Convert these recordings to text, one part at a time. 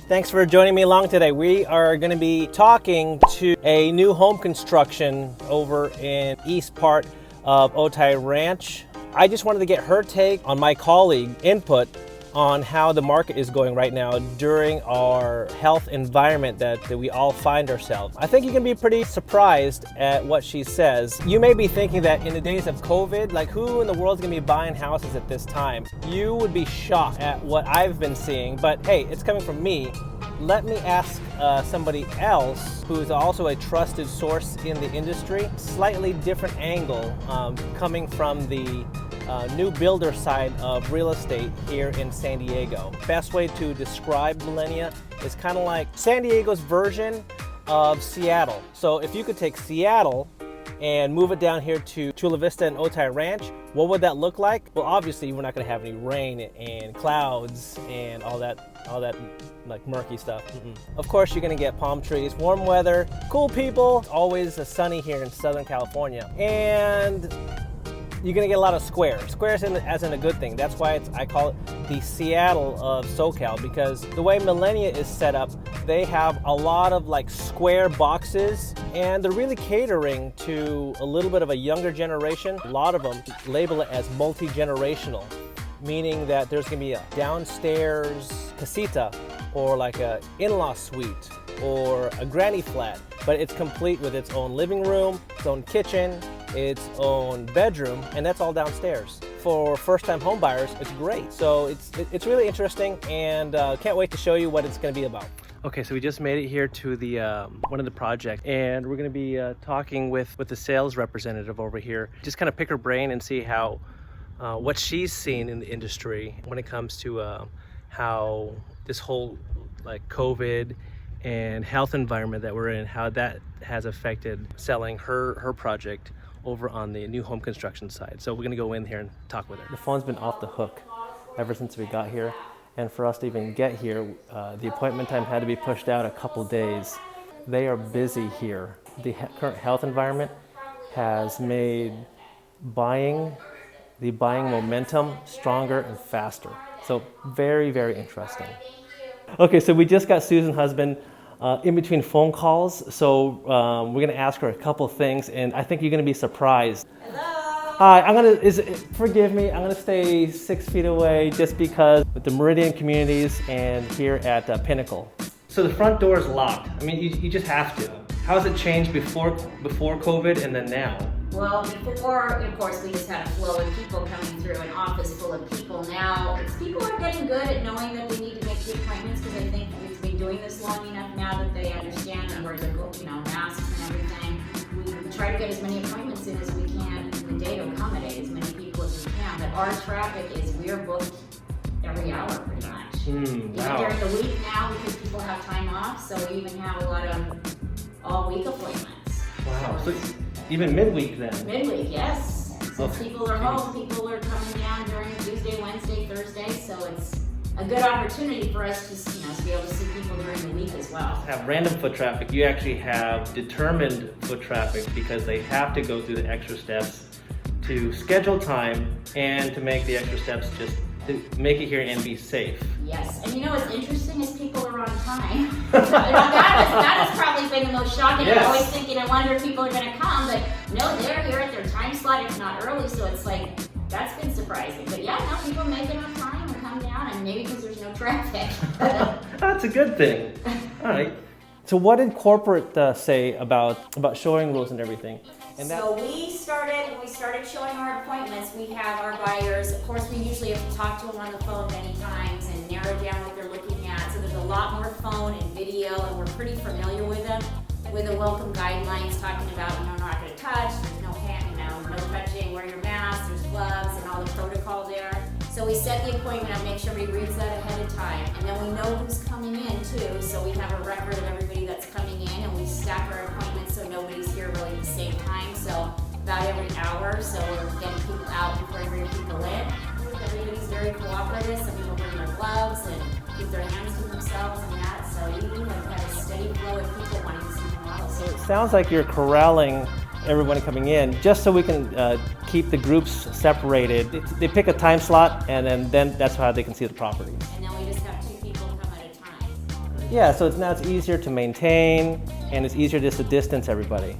Thanks for joining me along today. We are going to be talking to a new home construction over in east part of Otay Ranch. I just wanted to get her take on my colleague input on how the market is going right now during our health environment that we all find ourselves. I think you can be pretty surprised at what she says. You may be thinking that in the days of COVID, like who in the world is going to be buying houses at this time? You would be shocked at what I've been seeing, but hey, it's coming from me. Let me ask somebody else who's also a trusted source in the industry, slightly different angle coming from the new builder side of real estate here in San Diego. Best way to describe Millenia is kind of like San Diego's version of Seattle. So if you could take Seattle and move it down here to Chula Vista and Otay Ranch, what would that look like? Well, obviously we're not going to have any rain and clouds and all that like murky stuff. Of course, you're going to get palm trees, warm weather, cool people. Always sunny here in Southern California, and you're going to get a lot of squares. Squares as in a good thing. That's why I call it the Seattle of SoCal, because the way Millenia is set up, they have a lot of like square boxes, and they're really catering to a little bit of a younger generation. A lot of them label it as multi-generational, meaning that there's going to be a downstairs casita or like a in-law suite or a granny flat, but it's complete with its own living room, its own kitchen, its own bedroom, and that's all downstairs. For first-time home buyers, it's great. So it's really interesting, and can't wait to show you what it's going to be about. Okay, so we just made it here to the one of the projects, and we're going to be talking with the sales representative over here. Just kind of pick her brain and see how what she's seen in the industry when it comes to how this whole like COVID and health environment that we're in, how that has affected selling her project over on the new home construction side. So we're gonna go in here and talk with her. The phone's been off the hook ever since we got here. And for us to even get here, the appointment time had to be pushed out a couple days. They are busy here. The current health environment has made the buying momentum stronger and faster. So very, very interesting. Okay, so we just got Susan's husband in between phone calls, so we're gonna ask her a couple things, and I think you're gonna be surprised. Hello. Hi, forgive me, I'm gonna stay 6 feet away just because with the Meridian Communities and here at Pinnacle. So the front door is locked. I mean, you just have to. How has it changed before COVID and then now? Well, before, of course, we just had a flow of people coming through, an office full of people. Now, people are getting good at knowing that they need to make the appointments, because I think we've been doing this long enough now that they understand and where they're going, masks and everything. We try to get as many appointments in as we can in the day to accommodate as many people as we can. But our traffic is, we're booked every hour pretty much. Wow. Even during the week now, because people have time off, so we even have a lot of all-week appointments. Wow. So even midweek then? Midweek, yes. So Okay. people are home, people are coming down during Tuesday, Wednesday, Thursday, so it's a good opportunity for us to be able to see people during the week as well. Have random foot traffic. You actually have determined foot traffic because they have to go through the extra steps to schedule time and to make the extra steps just to make it here and be safe. Yes, and what's interesting is people are on time. that has probably been the most shocking. Yes. I'm always thinking, I wonder if people are going to come, but no, they're here at their time slot, if not early, so it's like, that's been surprising. But yeah, no, people make it on time and come down, and maybe because there's no traffic. That's a good thing. All right. So what did corporate say about showing rules and everything? And so when we started showing our appointments, we have our buyers, of course we usually have to talk to them on the phone many times and narrow down what they're looking at. So there's a lot more phone and video, and we're pretty familiar with them, with the welcome guidelines talking about, not going to touch, there's no no touching, wear your mask, there's gloves and all the protocol there. So we set the appointment up, make sure we read that ahead of time, and then we know who's coming in too, so we have a record of everybody that's coming in, and we stack our appointments so nobody's here really at the same time, so about every hour, so we're getting people out before we bring people in. Everybody's very cooperative, some people bring their gloves and keep their hands to themselves and that, so we have had a steady flow of people wanting to see the models. So it sounds like you're corralling everyone coming in just so we can keep the groups separated. They pick a time slot, and then that's how they can see the property. And then we just have 2 people come at a time. Yeah, so now it's easier to maintain, and it's easier just to distance everybody.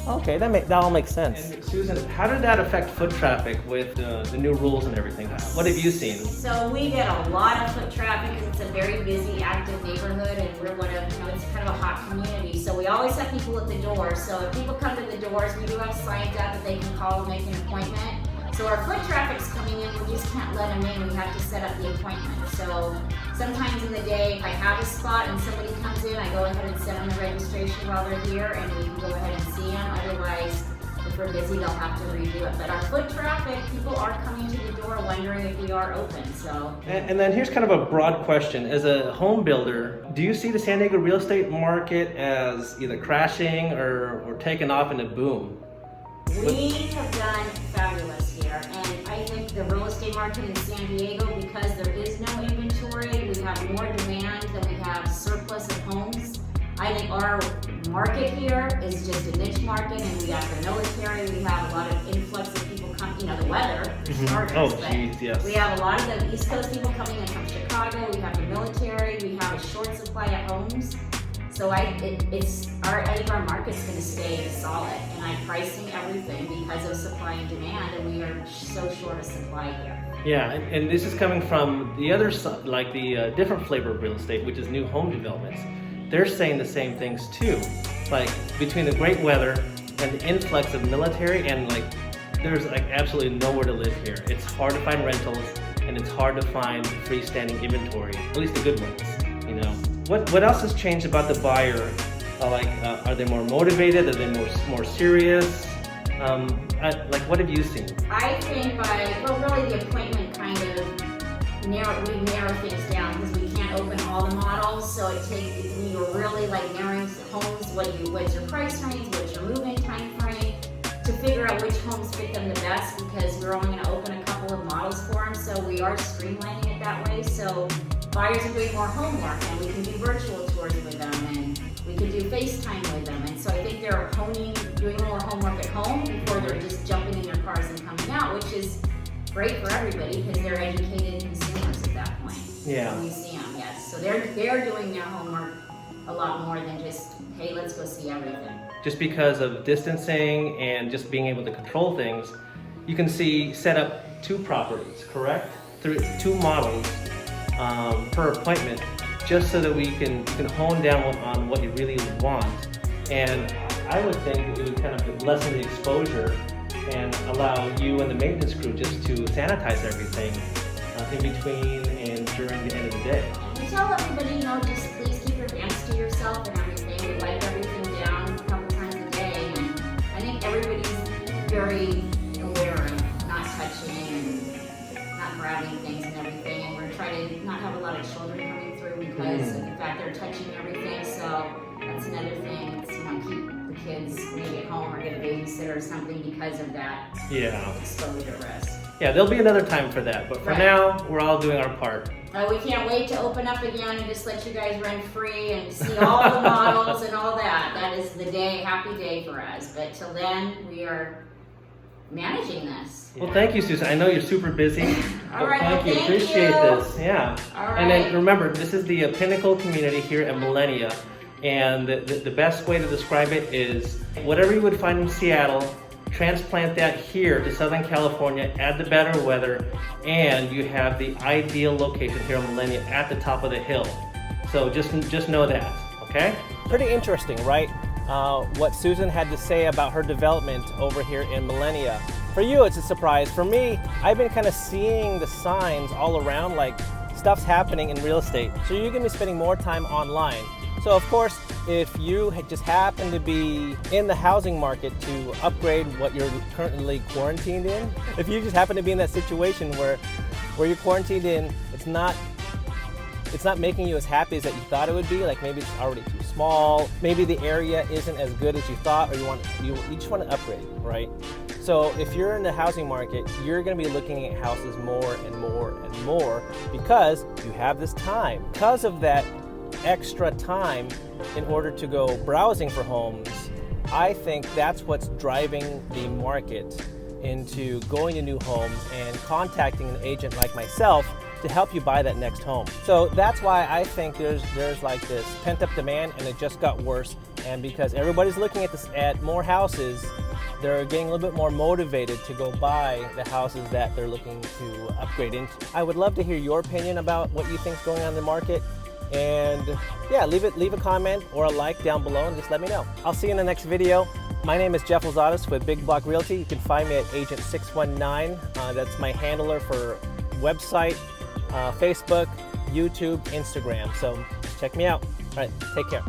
Okay, that all makes sense. And Susan, how did that affect foot traffic with the new rules and everything? What have you seen? So we get a lot of foot traffic because it's a very busy, active neighborhood, and we're one of, it's kind of a hot community. So we always have people at the door. So if people come to the doors, we do have signs out that they can call and make an appointment. So our foot traffic's coming in, we just can't let them in, we have to set up the appointment. So sometimes in the day, if I have a spot and somebody comes in, I go ahead and send them the registration while they're here, and we can go ahead and see them. Otherwise, if we're busy, they'll have to redo it. But our foot traffic, people are coming to the door wondering if we are open, so. And then here's kind of a broad question. As a home builder, do you see the San Diego real estate market as either crashing or taking off in a boom? We have done fabulous here, and I think the real estate market in San Diego, because there is no inventory, we have more demand than we have surplus of homes. I think our market here is just a niche market, and we have the military, we have a lot of influx of people coming, the weather, for starters. Oh, geez, yes. We have a lot of the East Coast people coming in from Chicago, we have the military, we have a short supply of homes. So I think our market's going to stay solid, and I'm pricing everything because of supply and demand, and we are so short of supply here. Yeah, and this is coming from the other side, like the different flavor of real estate, which is new home developments. They're saying the same things too. Like between the great weather and the influx of military, and there's absolutely nowhere to live here. It's hard to find rentals, and it's hard to find freestanding inventory, at least the good ones, What else has changed about the buyer? Are they more motivated? Are they more serious? What have you seen? I think really the appointment kind of we narrow things down because we can't open all the models. So you're really narrowing homes. What's your price range? What's your move-in time frame? To figure out which homes fit them the best, because we're only going to open a couple of models for them. So we are streamlining it that way. So buyers are doing more homework, and we can do virtual tours with them, and we can do FaceTime with them. And so I think they're doing more homework at home before they're just jumping in their cars and coming out, which is great for everybody because they're educated consumers at that point. Yeah. When we see them, yes. So they're doing their homework a lot more than just, hey, let's go see everything. Just because of distancing and just being able to control things, you can set up 2 properties, correct? 2 models per appointment, just so that we can hone down on what you really want. And I would think it would kind of lessen the exposure and allow you and the maintenance crew just to sanitize everything in between and during the end of the day. We tell everybody, just please keep your hands to yourself and everything. We wipe everything down a couple times a day, and I think everybody's very aware of not touching and not grabbing things and everything, and we're trying to not have a lot of children coming through because of the fact they're touching everything. So that's another thing. It's, keep the kids when they get home or get a babysitter or something because of that exposure risk. Yeah, there'll be another time for that, but for now, we're all doing our part. We can't wait to open up again and just let you guys rent free and see all the models and all that. That is the happy day for us. But till then, we are managing this. Well, thank you, Susan. I know you're super busy. All right, thank you. Appreciate this. Yeah. All right. And then remember, this is the Pinnacle community here at Millenia. And the best way to describe it is whatever you would find in Seattle, transplant that here to Southern California, add the better weather, and you have the ideal location here in Millenia at the top of the hill. So just know that, okay? Pretty interesting, right? What Susan had to say about her development over here in Millenia. For you, it's a surprise. For me, I've been kind of seeing the signs all around, stuff's happening in real estate. So you're gonna be spending more time online. So of course, if you just happen to be in the housing market to upgrade what you're currently quarantined in, if you just happen to be in that situation where you're quarantined in, it's not making you as happy as that you thought it would be, maybe it's already too small, maybe the area isn't as good as you thought, or you just want to upgrade, right? So if you're in the housing market, you're going to be looking at houses more and more and more because you have this time. Because of that extra time in order to go browsing for homes, I think that's what's driving the market into going to new homes and contacting an agent like myself to help you buy that next home. So that's why I think there's like this pent-up demand, and it just got worse. And because everybody's looking at more houses, they're getting a little bit more motivated to go buy the houses that they're looking to upgrade into. I would love to hear your opinion about what you think is going on in the market. And yeah, leave a comment or a like down below and just let me know. I'll see you in the next video. My name is Jeff Lozatis with Big Block Realty. You can find me at Agent619. That's my handler for website, Facebook, YouTube, Instagram. So check me out. All right, take care.